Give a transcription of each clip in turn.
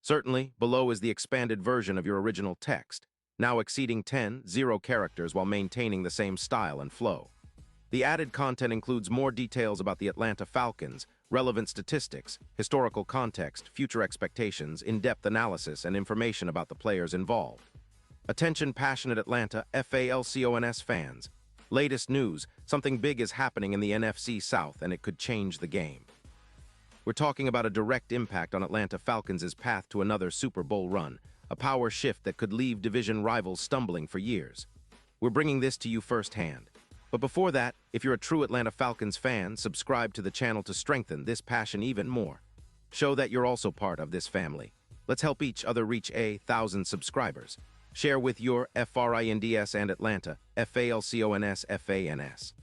Certainly, below is the expanded version of your original text, now exceeding 10 characters while maintaining the same style and flow. The added content includes more details about the Atlanta Falcons, relevant statistics, historical context, future expectations, in-depth analysis, and information about the players involved. Attention passionate Atlanta Falcons fans. Latest news, something big is happening in the NFC South and it could change the game. We're talking about a direct impact on Atlanta Falcons' path to another Super Bowl run, a power shift that could leave division rivals stumbling for years. We're bringing this to you firsthand. But before that, if you're a true Atlanta Falcons fan, subscribe to the channel to strengthen this passion even more. Show that you're also part of this family. Let's help each other reach 1,000 subscribers. Share with your FRINDS and Atlanta FALCONS FANS.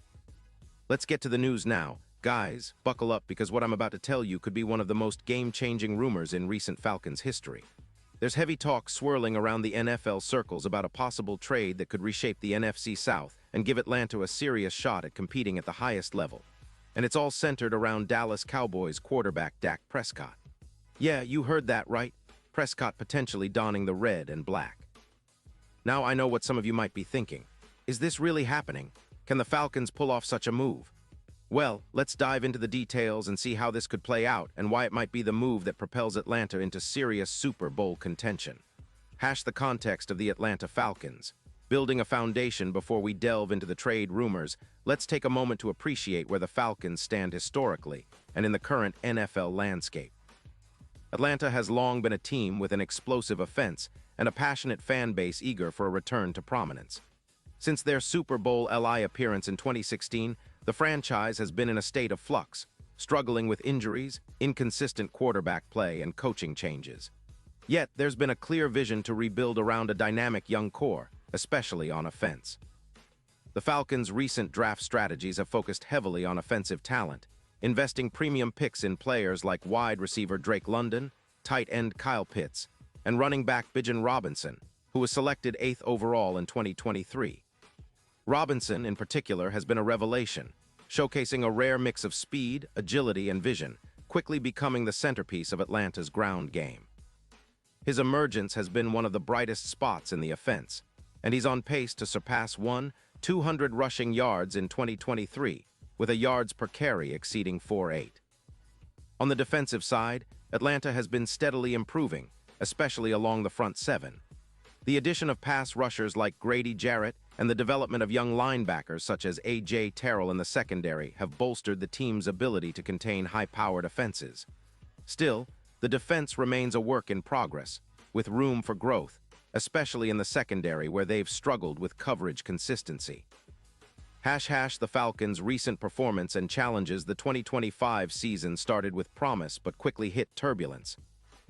Let's get to the news now. Guys, buckle up because what I'm about to tell you could be one of the most game-changing rumors in recent Falcons history. There's heavy talk swirling around the NFL circles about a possible trade that could reshape the NFC South and give Atlanta a serious shot at competing at the highest level. And it's all centered around Dallas Cowboys quarterback Dak Prescott. Yeah, you heard that right. Prescott potentially donning the red and black. Now I know what some of you might be thinking. Is this really happening? Can the Falcons pull off such a move? Well, let's dive into the details and see how this could play out and why it might be the move that propels Atlanta into serious Super Bowl contention. Hash the context of the Atlanta Falcons. Building a foundation before we delve into the trade rumors, let's take a moment to appreciate where the Falcons stand historically and in the current NFL landscape. Atlanta has long been a team with an explosive offense and a passionate fan base eager for a return to prominence. Since their Super Bowl LI appearance in 2016, the franchise has been in a state of flux, struggling with injuries, inconsistent quarterback play, and coaching changes. Yet, there's been a clear vision to rebuild around a dynamic young core, especially on offense. The Falcons' recent draft strategies have focused heavily on offensive talent, investing premium picks in players like wide receiver Drake London, tight end Kyle Pitts, and running back Bijan Robinson, who was selected 8th overall in 2023. Robinson, in particular, has been a revelation, showcasing a rare mix of speed, agility, and vision, quickly becoming the centerpiece of Atlanta's ground game. His emergence has been one of the brightest spots in the offense, and he's on pace to surpass 200 rushing yards in 2023, with a yards per carry exceeding 4.8. On the defensive side, Atlanta has been steadily improving, especially along the front seven. The addition of pass rushers like Grady Jarrett and the development of young linebackers such as A.J. Terrell in the secondary have bolstered the team's ability to contain high-powered offenses. Still, the defense remains a work in progress, with room for growth, especially in the secondary where they've struggled with coverage consistency. The Falcons' recent performance and challenges. The 2025 season started with promise but quickly hit turbulence.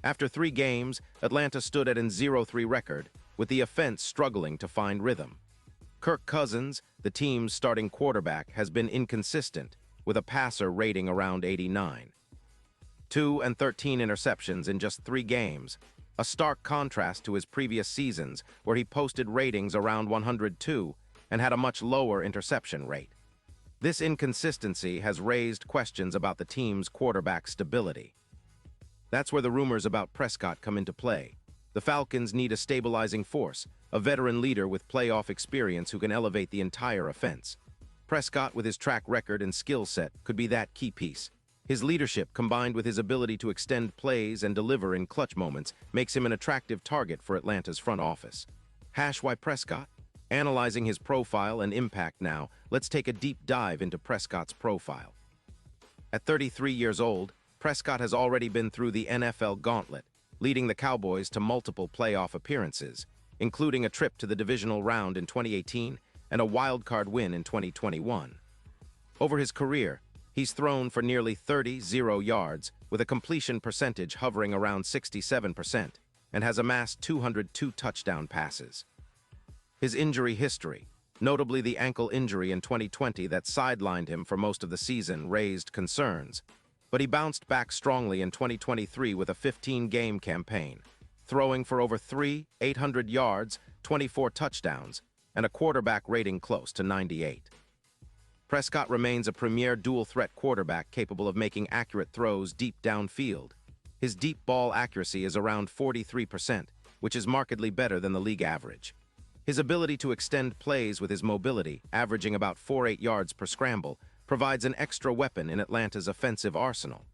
After 3 games, Atlanta stood at an 0-3 record, with the offense struggling to find rhythm. Kirk Cousins, the team's starting quarterback, has been inconsistent, with a passer rating around 89. 2 and 13 interceptions in just 3 games, a stark contrast to his previous seasons where he posted ratings around 102 and had a much lower interception rate. This inconsistency has raised questions about the team's quarterback stability. That's where the rumors about Prescott come into play. The Falcons need a stabilizing force, a veteran leader with playoff experience who can elevate the entire offense. Prescott, with his track record and skill set, could be that key piece. His leadership, combined with his ability to extend plays and deliver in clutch moments, makes him an attractive target for Atlanta's front office. Why Prescott? Analyzing his profile and impact now, let's take a deep dive into Prescott's profile. At 33 years old, Prescott has already been through the NFL gauntlet, leading the Cowboys to multiple playoff appearances, including a trip to the divisional round in 2018 and a wild-card win in 2021. Over his career, he's thrown for nearly 30 yards, with a completion percentage hovering around 67%, and has amassed 202 touchdown passes. His injury history, notably the ankle injury in 2020 that sidelined him for most of the season, raised concerns. But he bounced back strongly in 2023 with a 15-game campaign, throwing for over 800 yards, 24 touchdowns, and a quarterback rating close to 98. Prescott remains a premier dual-threat quarterback capable of making accurate throws deep downfield. His deep ball accuracy is around 43%, which is markedly better than the league average. His ability to extend plays with his mobility, averaging about 4.8 yards per scramble, provides an extra weapon in Atlanta's offensive arsenal.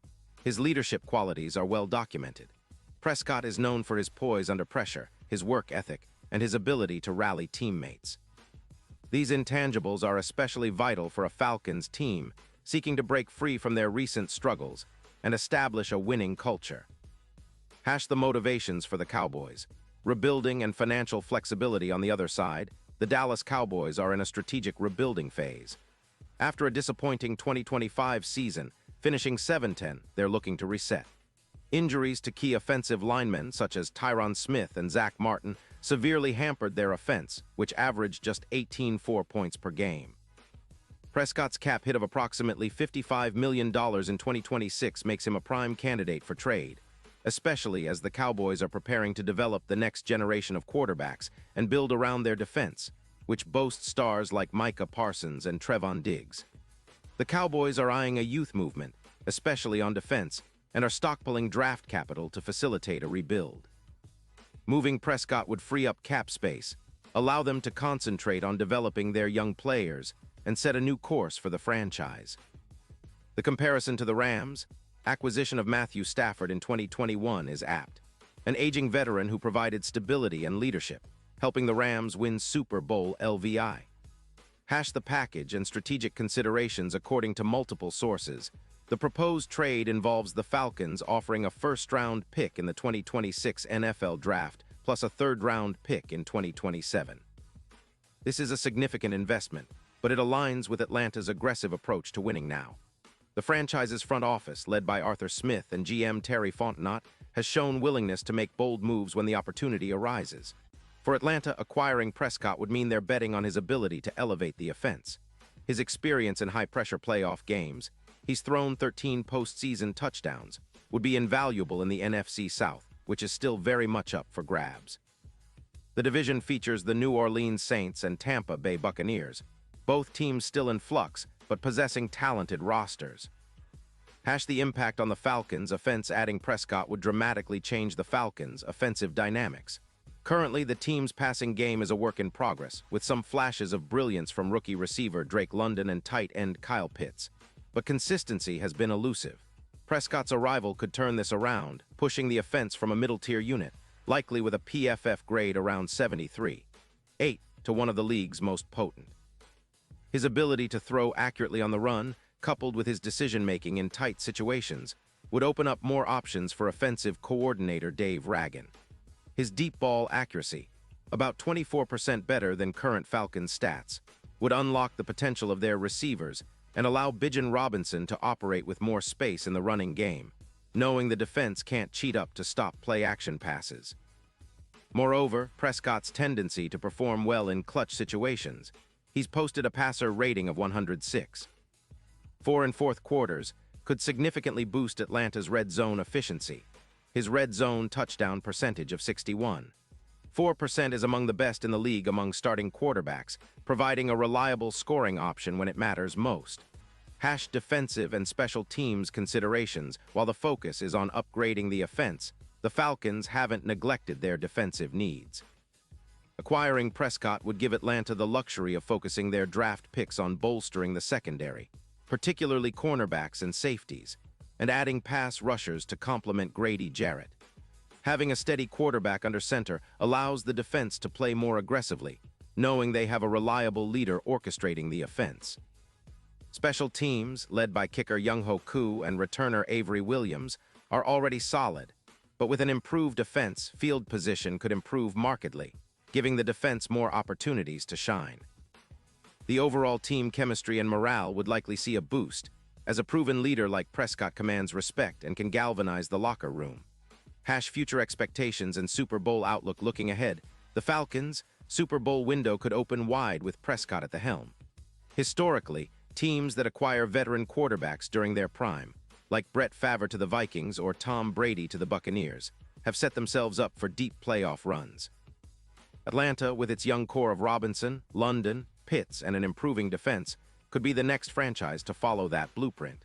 His leadership qualities are well documented. Prescott is known for his poise under pressure, his work ethic, and his ability to rally teammates. These intangibles are especially vital for a Falcons team seeking to break free from their recent struggles and establish a winning culture. The motivations for the Cowboys. Rebuilding and financial flexibility on the other side, the Dallas Cowboys are in a strategic rebuilding phase. After a disappointing 2025 season, finishing 7-10, they're looking to reset. Injuries to key offensive linemen such as Tyron Smith and Zach Martin severely hampered their offense, which averaged just 18.4 points per game. Prescott's cap hit of approximately $55 million in 2026 makes him a prime candidate for trade, especially as the Cowboys are preparing to develop the next generation of quarterbacks and build around their defense, which boasts stars like Micah Parsons and Trevon Diggs. The Cowboys are eyeing a youth movement, especially on defense, and are stockpiling draft capital to facilitate a rebuild. Moving Prescott would free up cap space, allow them to concentrate on developing their young players, and set a new course for the franchise. The comparison to the Rams' acquisition of Matthew Stafford in 2021 is apt, an aging veteran who provided stability and leadership, helping the Rams win Super Bowl LVI. The package and strategic considerations according to multiple sources. The proposed trade involves the Falcons offering a first-round pick in the 2026 NFL Draft, plus a third-round pick in 2027. This is a significant investment, but it aligns with Atlanta's aggressive approach to winning now. The franchise's front office, led by Arthur Smith and GM Terry Fontenot, has shown willingness to make bold moves when the opportunity arises. For Atlanta, acquiring Prescott would mean they're betting on his ability to elevate the offense. His experience in high-pressure playoff games, he's thrown 13 postseason touchdowns, would be invaluable in the NFC South, which is still very much up for grabs. The division features the New Orleans Saints and Tampa Bay Buccaneers, both teams still in flux, but possessing talented rosters. The impact on the Falcons' offense. Adding Prescott would dramatically change the Falcons' offensive dynamics. Currently, the team's passing game is a work in progress, with some flashes of brilliance from rookie receiver Drake London and tight end Kyle Pitts. But consistency has been elusive. Prescott's arrival could turn this around, pushing the offense from a middle-tier unit, likely with a PFF grade around 73.8, to one of the league's most potent. His ability to throw accurately on the run, coupled with his decision-making in tight situations, would open up more options for offensive coordinator Dave Ragan. His deep ball accuracy, about 24% better than current Falcons stats, would unlock the potential of their receivers and allow Bijan Robinson to operate with more space in the running game, knowing the defense can't cheat up to stop play-action passes. Moreover, Prescott's tendency to perform well in clutch situations. He's posted a passer rating of 106. 4 and fourth quarters could significantly boost Atlanta's red zone efficiency. His red zone touchdown percentage of 61.4% is among the best in the league among starting quarterbacks, providing a reliable scoring option when it matters most. Defensive and special teams considerations. While the focus is on upgrading the offense, the Falcons haven't neglected their defensive needs. Acquiring Prescott would give Atlanta the luxury of focusing their draft picks on bolstering the secondary, particularly cornerbacks and safeties, and adding pass rushers to complement Grady Jarrett. Having a steady quarterback under center allows the defense to play more aggressively, knowing they have a reliable leader orchestrating the offense. Special teams, led by kicker Younghoe Koo and returner Avery Williams, are already solid, but with an improved offense, field position could improve markedly, giving the defense more opportunities to shine. The overall team chemistry and morale would likely see a boost, as a proven leader like Prescott commands respect and can galvanize the locker room. Future expectations and Super Bowl outlook. Looking ahead, the Falcons' Super Bowl window could open wide with Prescott at the helm. Historically, teams that acquire veteran quarterbacks during their prime, like Brett Favre to the Vikings or Tom Brady to the Buccaneers, have set themselves up for deep playoff runs. Atlanta, with its young core of Robinson, London, Pitts, and an improving defense, could be the next franchise to follow that blueprint.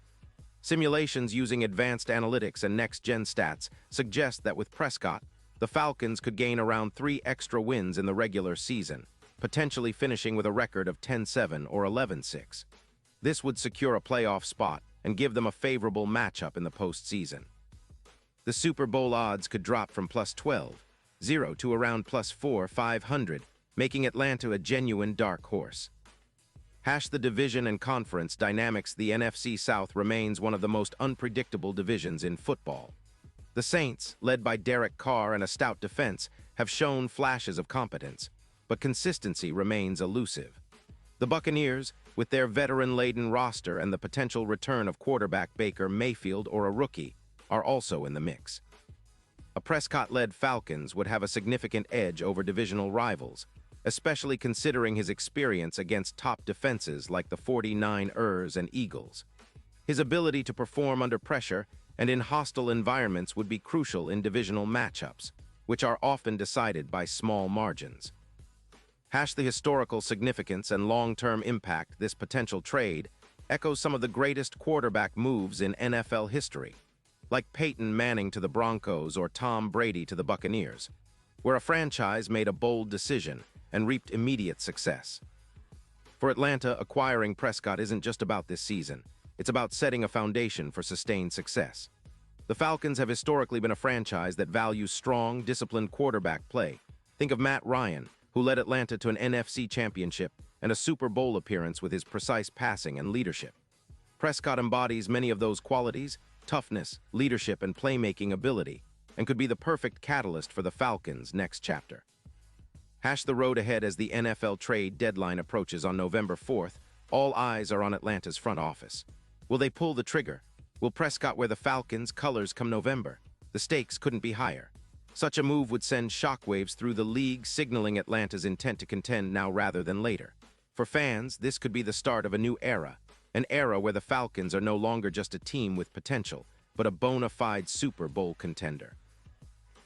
Simulations using advanced analytics and next-gen stats suggest that with Prescott, the Falcons could gain around 3 extra wins in the regular season, potentially finishing with a record of 10-7 or 11-6. This would secure a playoff spot and give them a favorable matchup in the postseason. The Super Bowl odds could drop from +12.0 to around +4,500, making Atlanta a genuine dark horse. The division and conference dynamics. The NFC South remains one of the most unpredictable divisions in football. The Saints, led by Derek Carr and a stout defense, have shown flashes of competence, but consistency remains elusive. The Buccaneers, with their veteran-laden roster and the potential return of quarterback Baker Mayfield or a rookie, are also in the mix. A Prescott-led Falcons would have a significant edge over divisional rivals, especially considering his experience against top defenses like the 49ers and Eagles. His ability to perform under pressure and in hostile environments would be crucial in divisional matchups, which are often decided by small margins. The historical significance and long-term impact. This potential trade echoes some of the greatest quarterback moves in NFL history, like Peyton Manning to the Broncos or Tom Brady to the Buccaneers, where a franchise made a bold decision and reaped immediate success. For Atlanta, acquiring Prescott isn't just about this season. It's about setting a foundation for sustained success. The Falcons have historically been a franchise that values strong, disciplined quarterback play. Think of Matt Ryan, who led Atlanta to an NFC championship and a Super Bowl appearance with his precise passing and leadership. Prescott embodies many of those qualities: toughness, leadership, and playmaking ability, and could be the perfect catalyst for the Falcons' next chapter. The road ahead. As the NFL trade deadline approaches on November 4th, all eyes are on Atlanta's front office. Will they pull the trigger? Will Prescott wear the Falcons' colors come November? The stakes couldn't be higher. Such a move would send shockwaves through the league, signaling Atlanta's intent to contend now rather than later. For fans, this could be the start of a new era, an era where the Falcons are no longer just a team with potential, but a bona fide Super Bowl contender.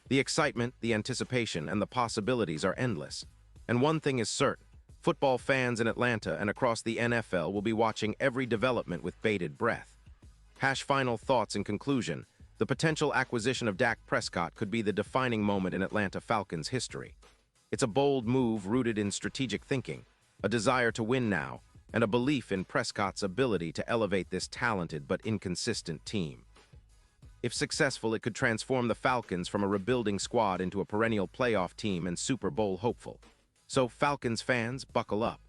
The excitement, the anticipation, and the possibilities are endless. And one thing is certain: football fans in Atlanta and across the NFL will be watching every development with bated breath. Final thoughts in conclusion. The potential acquisition of Dak Prescott could be the defining moment in Atlanta Falcons history. It's a bold move rooted in strategic thinking, a desire to win now, and a belief in Prescott's ability to elevate this talented but inconsistent team. If successful, it could transform the Falcons from a rebuilding squad into a perennial playoff team and Super Bowl hopeful. So, Falcons fans, buckle up.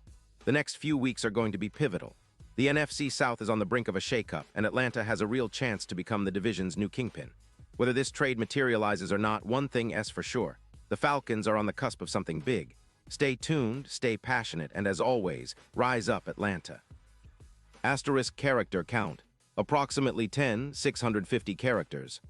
The next few weeks are going to be pivotal. The NFC South is on the brink of a shakeup, and Atlanta has a real chance to become the division's new kingpin. Whether this trade materializes or not, one thing is for sure: the Falcons are on the cusp of something big. Stay tuned, stay passionate, and as always, rise up, Atlanta. *Character count. Approximately 10,650 characters.